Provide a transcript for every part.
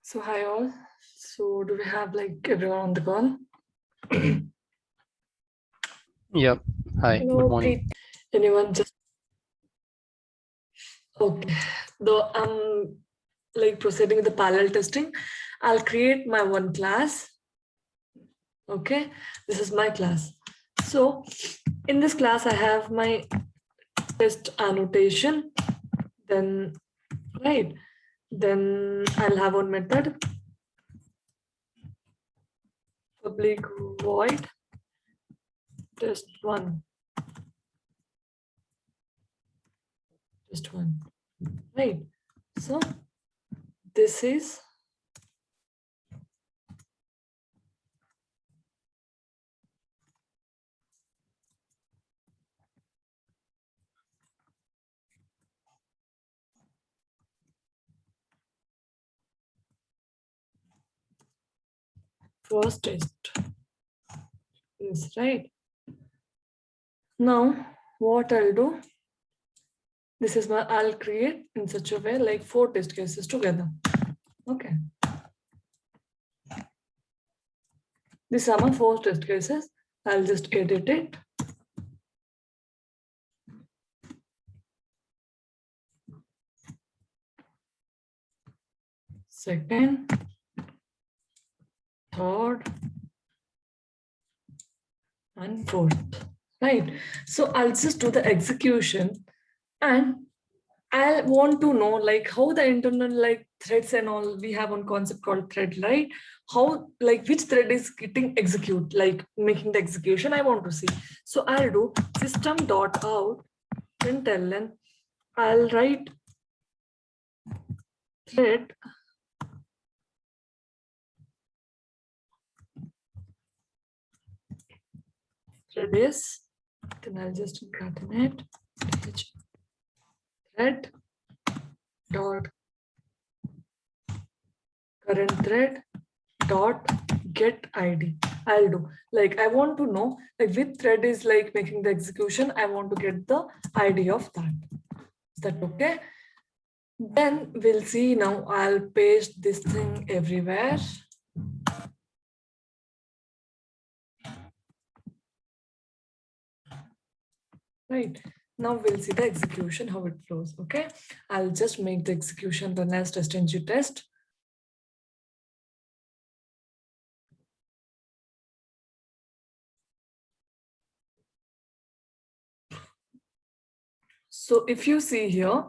So hi all. So do we have like everyone on the call? Yeah. Hi. Good Hello, morning. anyone just okay. Though I'm like proceeding with the parallel testing, I'll create my one class. Okay, this is my class. So in this class, I have my test annotation. Then right, then I'll have one method public void test one. Just one. Right. So this is first test. Is right. Now what I'll do, this is my, I'll create in such a way like 4 test cases together. Okay. These are my 4 test cases. I'll just edit it. Second, third, and fourth. Right. So I'll just do the execution and I want to know like how the internal like threads and all, we have one concept called thread, right? How like which thread is getting execute, like making the execution I want to see. So I'll do system.out println. I'll write thread is, then I'll just concatenate thread dot current thread dot get id. I'll do like I want to know like which thread is like making the execution. I want to get the id of that. Is that okay? Then we'll see. Now I'll paste this thing everywhere. Right. Now we'll see the execution, how it flows. Okay. I'll just make the execution run as TestNG test. So if you see here,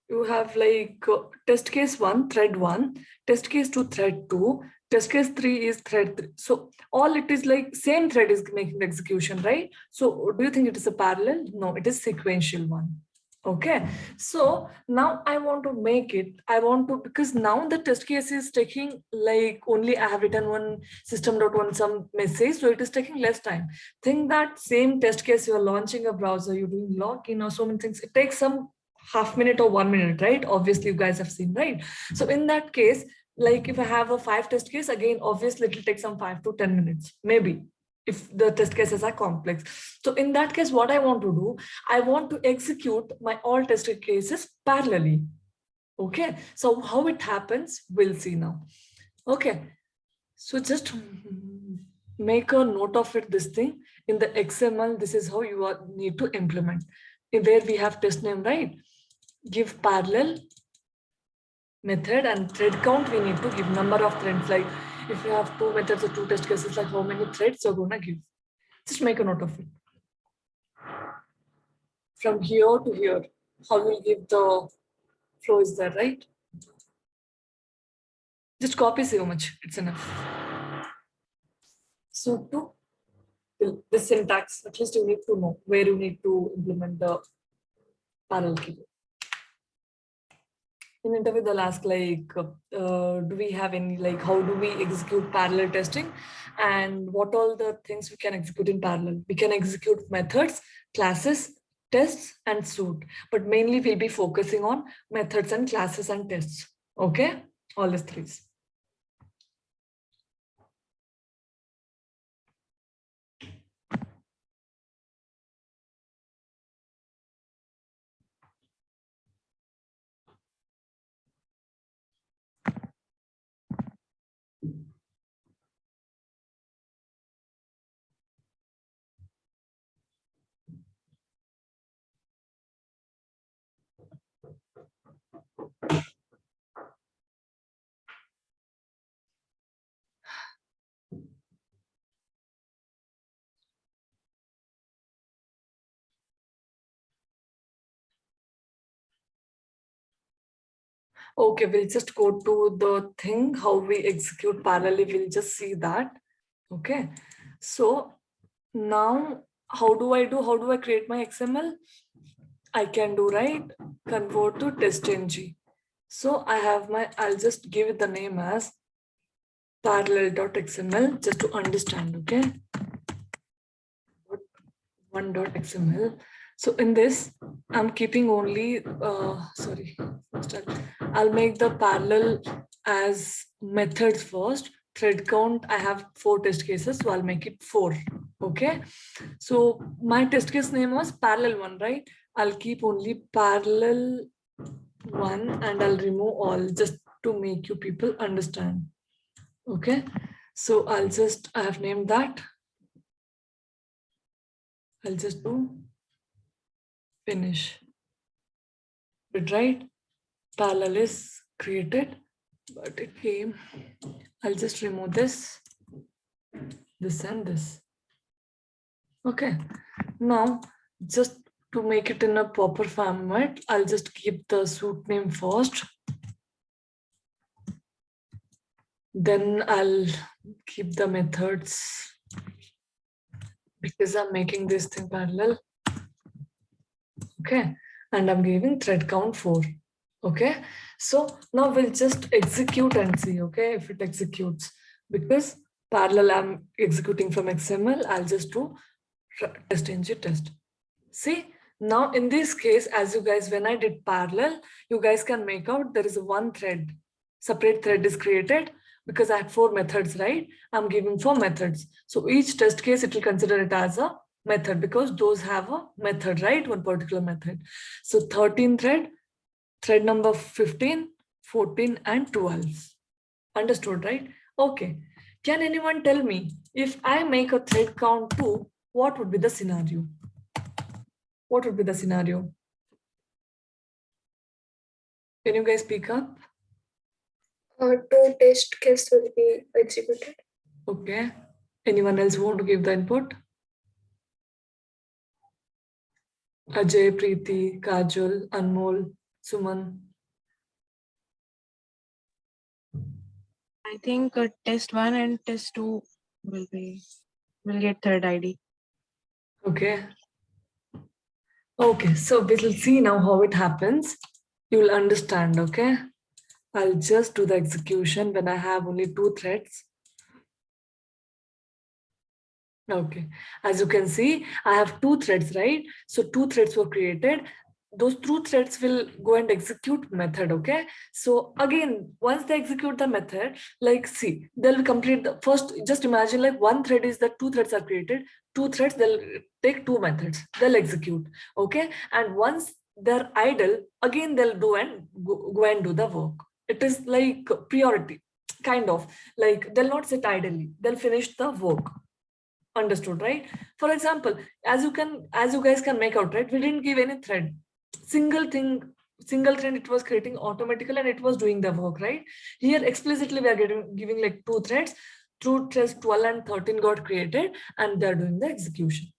you have like test case 1, thread 1, test case 2, thread 2, test case 3 is thread 3. So all it is like same thread is making the execution, right? So do you think it is a parallel? No, it is sequential one. Okay, so now I want to make it, I want to, because now the test case is taking like only I have written one system.1 some message, so it is taking less time. Think that same test case, you are launching a browser, you're doing login or so many things, it takes some half minute or 1 minute, right? Obviously you guys have seen, right? So in that case, like if I have a 5 test case, again, obviously it will take some 5 to 10 minutes, maybe, if the test cases are complex. So in that case, what I want to do, I want to execute my all tested cases parallelly. Okay, so how it happens, we'll see now. Okay, so just make a note of it, this thing. In the XML, this is how you need to implement. Where we have test name, right? Give parallel method and thread count, we need to give number of threads. Like if you have 2 methods or 2 test cases, like how many threads you're gonna give. Just make a note of it. From here to here, how will give the flow is there, right? Just copy so much, it's enough. So to the syntax, at least you need to know where you need to implement the parallel keyboard. In interview, they'll ask like, do we have any, like, how do we execute parallel testing? And what all the things we can execute in parallel? We can execute methods, classes, tests, and suite. But mainly we'll be focusing on methods and classes and tests. Okay, all these three. Okay, we'll just go to the thing, how we execute parallelly. We'll just see that. Okay. So now how do I create my XML? I can do, right? Convert to TestNG. So I have I'll just give it the name as parallel.xml just to understand, okay? One.xml. So in this, I'm keeping only, I'll make the parallel as methods first. Thread count, I have 4 test cases, so I'll make it 4, okay? So my test case name was parallel 1, right? I'll keep only parallel 1 and I'll remove all just to make you people understand, okay? So I have named that. I'll just do finish. But right, parallel is created, but it came. I'll just remove this and this. Okay, now just to make it in a proper format, I'll just keep the suit name first. Then I'll keep the methods because I'm making this thing parallel. Okay, and I'm giving thread count 4. Okay, so now we'll just execute and see, okay, if it executes. Because parallel I'm executing from XML, I'll just do TestNG test. See, now in this case, as you guys, when I did parallel, you guys can make out there is one thread, separate thread is created because I had 4 methods, right? I'm giving 4 methods. So each test case, it will consider it as a method because those have a method, right? One particular method. So 13 thread number 15, 14, and 12. Understood, right? Okay. Can anyone tell me if I make a thread count 2, what would be the scenario? What would be the scenario? Can you guys speak up? 2 test cases will be executed. Okay. Anyone else want to give the input? Ajay, Preeti, Kajal, Anmol, Suman. I think test 1 and test 2 will get third ID. Okay. Okay, so we'll see now how it happens. You will understand, okay? I'll just do the execution when I have only 2 threads. Okay, as you can see, I have 2 threads, right? So 2 threads were created. Those 2 threads will go and execute method, okay? So again, once they execute the method, like see, they'll complete the first, just imagine like one thread is that 2 threads are created, 2 threads, they'll take 2 methods, they'll execute, okay? And once they're idle, again, they'll do and go and do the work. It is like priority, kind of, like they'll not sit idly, they'll finish the work. Understood, right? For example, as you guys can make out, right, we didn't give any thread, single thread, it was creating automatically and it was doing the work, right? Here explicitly we are giving like 2 threads, 2 threads 12 and 13 got created and they're doing the execution.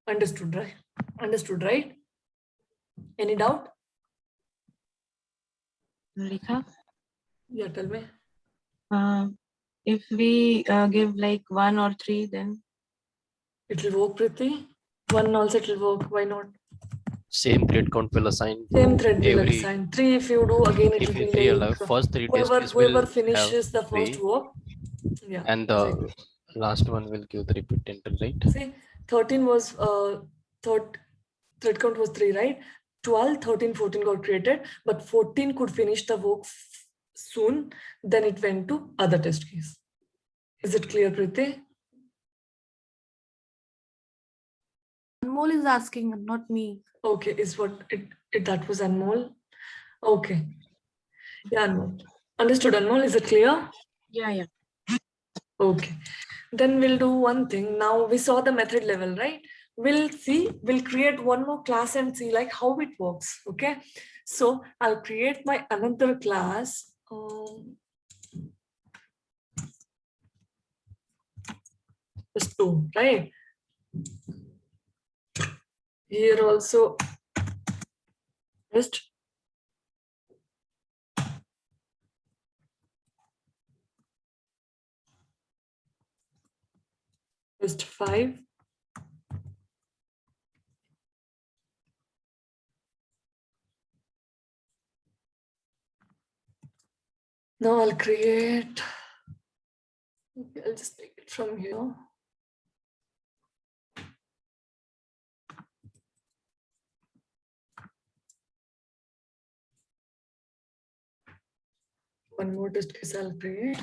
Understood, right? Any doubt? Rekha? Yeah, tell me. If we give like 1 or 3, then it will work, Priti. 1 also it will work, why not? Same thread count will assign. Same thread will every, assign. 3 if you do, again it if will you be three like first 3 test cases will whoever have finishes the 3, first work. Yeah. and the Correct. last one will give the repeat enter, right? See, 13 was thread count was 3, right? 12, 13, 14 got created, but 14 could finish the work soon. Then it went to other test case. Is it clear, Priti? Anmol is asking, not me. Okay, is what it that was Anmol? Okay. Yeah, Anmol. Understood, Anmol. Is it clear? yeah. Okay. Then we'll do one thing. Now we saw the method level, right? We'll create one more class and see like how it works. Okay. So I'll create my another class. Just 2, right? Here also just test 5. Now I'll create, okay, I'll just take it from here. One more test case I'll create.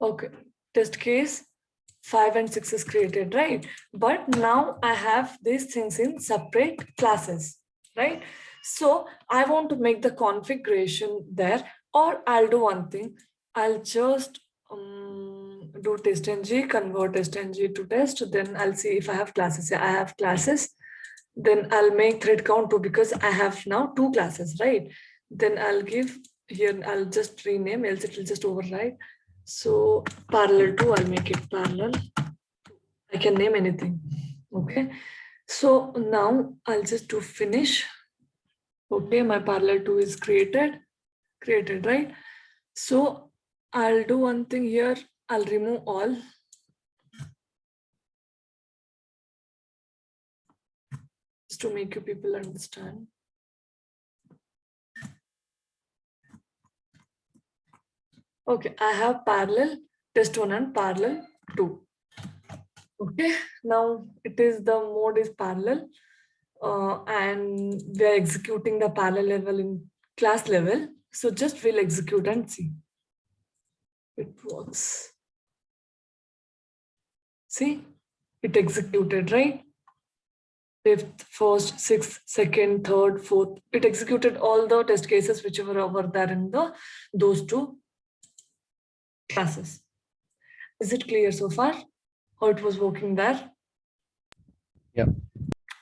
Okay, test case 5 and 6 is created, right? But now I have these things in separate classes, right? So I want to make the configuration there, or I'll do one thing. I'll just do TestNG, convert TestNG to test. Then I'll see if I have classes. Yeah, I have classes. Then I'll make thread count 2 because I have now 2 classes, right? Then I'll give here, I'll just rename, else it will just override. So parallel 2, I'll make it parallel. I can name anything. Okay. So now I'll just do finish. Okay, my parallel 2 is created, right? So I'll do one thing here. I'll remove all. Just to make you people understand. Okay, I have parallel test 1 and parallel 2. Okay, now it is the mode is parallel and we are executing the parallel level in class level. So just we'll execute and see. It works. See, it executed, right? 5th, 1st, 6th, 2nd, 3rd, 4th. It executed all the test cases whichever were there in those 2 classes. Is it clear so far? How it was working there? Yeah.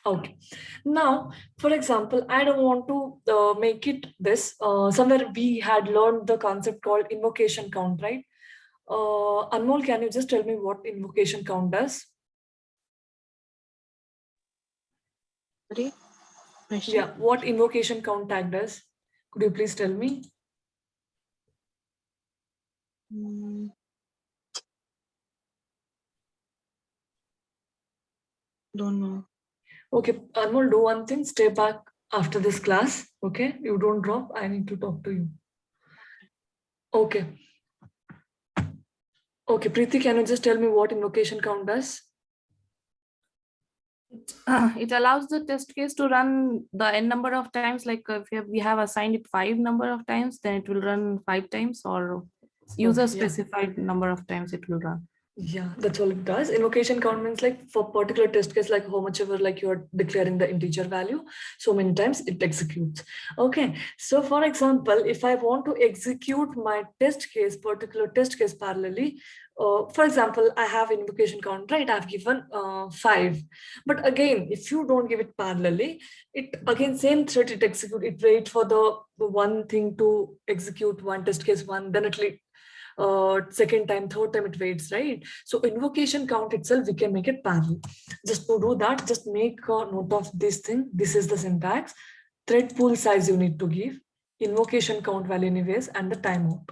Okay. Now, for example, I don't want to make it this. Somewhere we had learned the concept called invocation count, right? Anmol, can you just tell me what invocation count does? Sorry? Question? Yeah, what invocation count tag does? Could you please tell me? Don't know. Okay, Anmol, do one thing, stay back after this class. Okay, you don't drop. I need to talk to you. Okay. Okay, Preeti, can you just tell me what invocation count does? It allows the test case to run the n number of times. Like if we have assigned it 5 number of times, then it will run 5 times, or user specified number of times it will run. Yeah, that's all it does. Invocation count means like for particular test case, like how much ever like you're declaring the integer value, so many times it executes. Okay, so for example, if I want to execute my test case, particular test case parallelly, for example, I have invocation count, right? I've given 5. But again, if you don't give it parallelly, it again, same thread, it execute, it wait for the one thing to execute one test case 1, then it second time, third time it waits, right? So invocation count itself, we can make it parallel. Just to do that, just make a note of this thing. This is the syntax. Thread pool size you need to give, invocation count value anyways, and the timeout.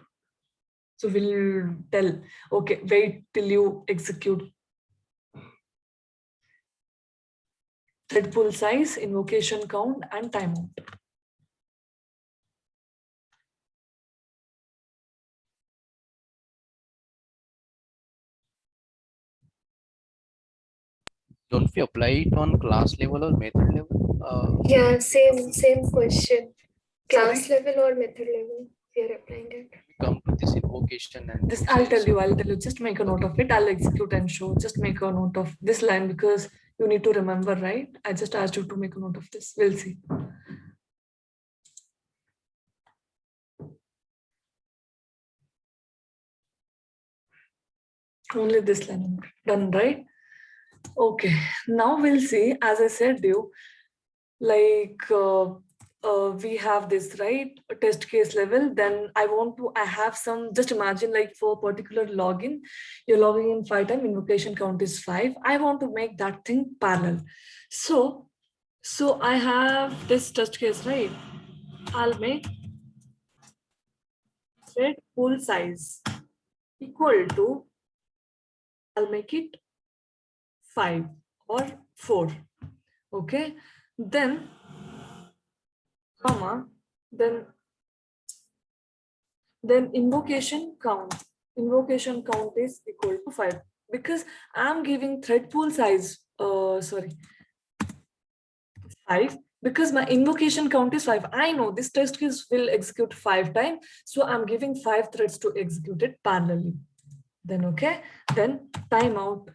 So we'll tell, okay, wait till you execute. Thread pool size, invocation count, and timeout. Don't we apply it on class level or method level? Yeah, same question. Class Sorry? level or method level, we are applying it. We come to this invocation and This I'll tell you, just make a note of it. I'll execute and show. Just make a note of this line because you need to remember, right? I just asked you to make a note of this. We'll see. Only this line done, right? Okay, now we'll see, as I said you, like we have this, right, a test case level. Then I have some, just imagine like for particular login, you're logging in 5 times, invocation count is 5. I want to make that thing parallel. So I have this test case, right? I'll make thread pool size equal to, I'll make it 5 or 4. Okay, then comma, then invocation count is equal to 5, because I'm giving thread pool size 5, because my invocation count is 5. I know this test case will execute 5 times, so I'm giving 5 threads to execute it parallelly. Then okay, then timeout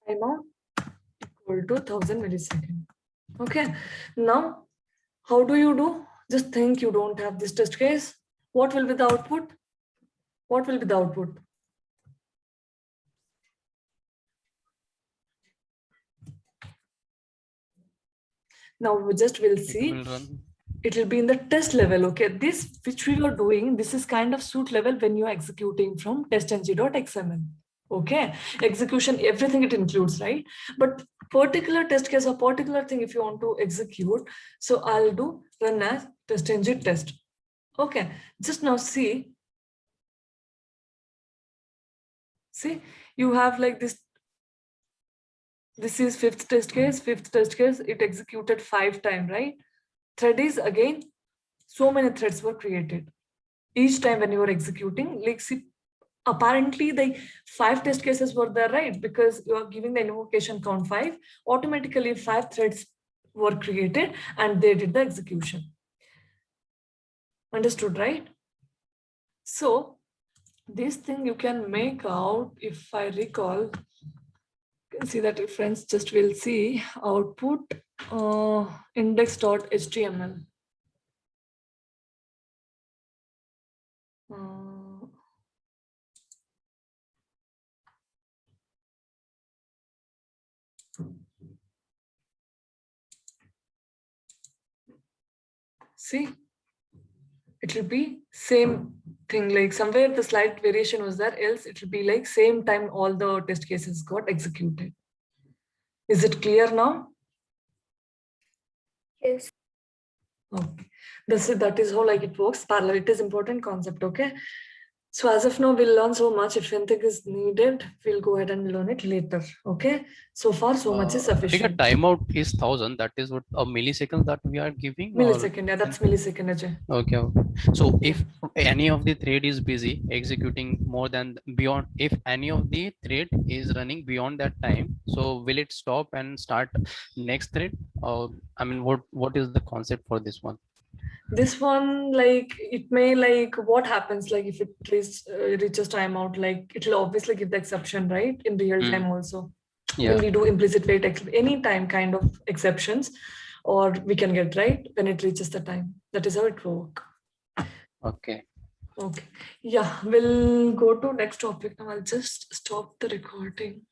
equal to 1000 milliseconds. Okay, now how do you do? Just think you don't have this test case. What will be the output? What will be the output? Now we just will see. It will run. It will be in the test level. Okay, this which we are doing, this is kind of suit level when you're executing from testng.xml. Okay, execution, everything it includes, right? But particular test case or particular thing, if you want to execute, so I'll do run as testng test. Okay, just now see, you have like this. This is fifth test case. It executed 5 times, right? Thread is again, so many threads were created. Each time when you were executing, like see, apparently the 5 test cases were there, right? Because you are giving the invocation count 5, automatically 5 threads were created and they did the execution. Understood, right? So this thing you can make out, if I recall, you can see that your friends just will see output index.html. See, it will be same thing, like somewhere the slight variation was there, else it will be like same time all the test cases got executed. Is it clear now? Yes. Okay, that is how like it works. Parallel, it is important concept. Okay, so as of now we'll learn so much. If anything is needed, we'll go ahead and learn it later. Okay, so far so much is I think a sufficient. timeout is 1000. That is what a millisecond that we are giving. Millisecond, yeah, that's millisecond, Ajay. Okay, okay. So if any of the thread is busy executing more than beyond, if any of the thread is running beyond that time, so will it stop and start next thread? Or I mean, what is the concept for this one? This one, like, it may, like, what happens, like, if it reaches timeout, like, it will obviously give the exception, right, in real time also. Yeah. When we do implicit wait, any time kind of exceptions, or we can get, right, when it reaches the time. That is how it will work. Okay. Okay. Yeah, we'll go to next topic now. I'll just stop the recording.